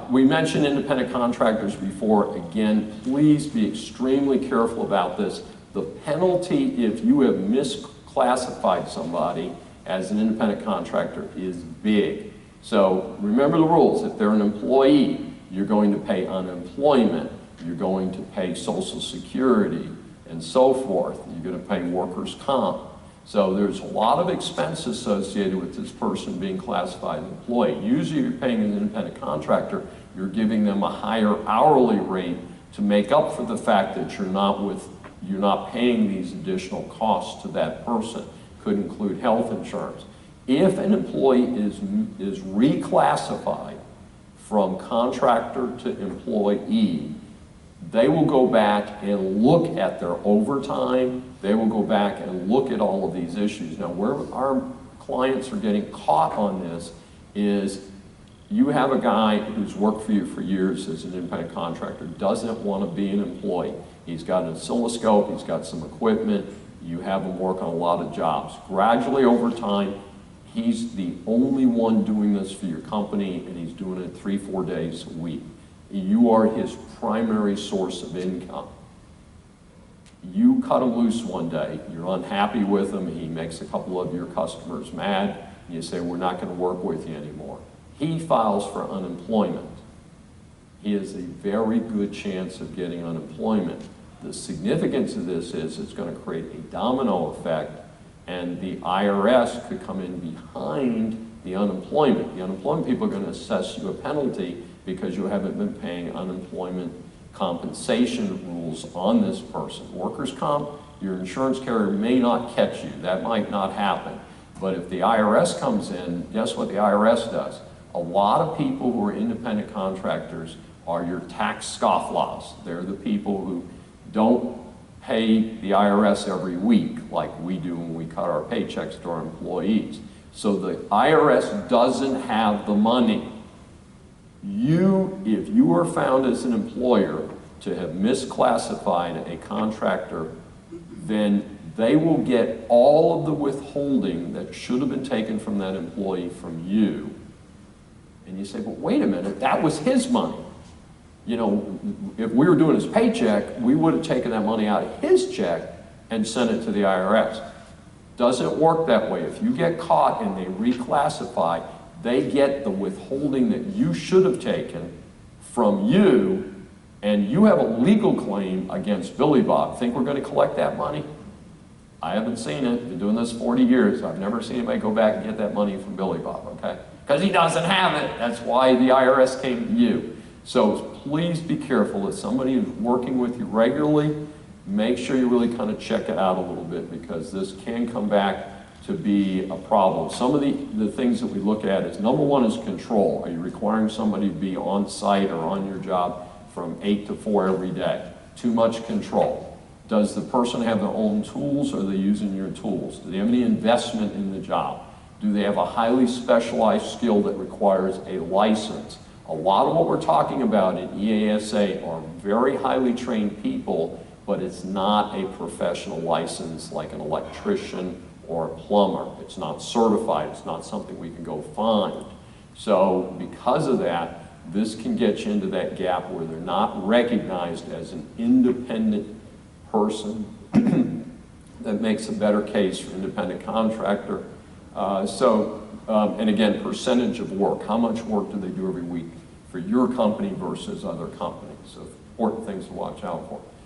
We mentioned independent contractors before. Again, please be extremely careful about this. The penalty if you have misclassified somebody as an independent contractor is big. So remember the rules. If they're an employee, you're going to pay unemployment, you're going to pay Social Security, and so forth. You're going to pay workers' comp. So there's a lot of expense associated with this person being classified as an employee. Usually you're paying an independent contractor, you're giving them a higher hourly rate to make up for the fact that you're not paying these additional costs to that person. Could include health insurance. If an employee is reclassified from contractor to employee, they will go back and look at their overtime. They will go back and look at all of these issues. Now, where our clients are getting caught on this is you have a guy who's worked for you for years as an independent contractor, doesn't want to be an employee. He's got an oscilloscope, he's got some equipment, you have him work on a lot of jobs. Gradually over time, he's the only one doing this for your company, and he's doing it 3-4 days a week. You are his primary source of income. You cut him loose one day, you're unhappy with him, he makes a couple of your customers mad, and you say, we're not going to work with you anymore. He files for unemployment. He has a very good chance of getting unemployment. The significance of this is it's going to create a domino effect, and the IRS could come in behind the unemployment. The unemployment people are going to assess you a penalty because you haven't been paying unemployment compensation rules on this person. Workers' comp, your insurance carrier may not catch you. That might not happen. But if the IRS comes in, guess what the IRS does? A lot of people who are independent contractors are your tax scofflaws. They're the people who don't pay the IRS every week like we do when we cut our paychecks to our employees. So the IRS doesn't have the money. If you are found as an employer to have misclassified a contractor, then they will get all of the withholding that should have been taken from that employee from you. And you say, but wait a minute, that was his money. You know, if we were doing his paycheck, we would have taken that money out of his check and sent it to the IRS. Doesn't work that way. If you get caught and they reclassify, they get the withholding that you should have taken from you, and you have a legal claim against Billy Bob. Think we're going to collect that money? I haven't seen it. Been doing this 40 years. I've never seen anybody go back and get that money from Billy Bob, okay? Because he doesn't have it. That's why the IRS came to you. So please be careful that somebody who's working with you regularly, make sure you really kind of check it out a little bit, because this can come back to be a problem. Some of the things that we look at is, number one is control. Are you requiring somebody to be on site or on your job from 8 to 4 every day? Too much control. Does the person have their own tools, or are they using your tools? Do they have any investment in the job? Do they have a highly specialized skill that requires a license? A lot of what we're talking about in EASA are very highly trained people, but it's not a professional license like an electrician or a plumber. It's not certified. It's not something we can go find. So because of that, this can get you into that gap where they're not recognized as an independent person that makes a better case for independent contractor. And again, percentage of work. How much work do they do every week for your company versus other companies? So important things to watch out for.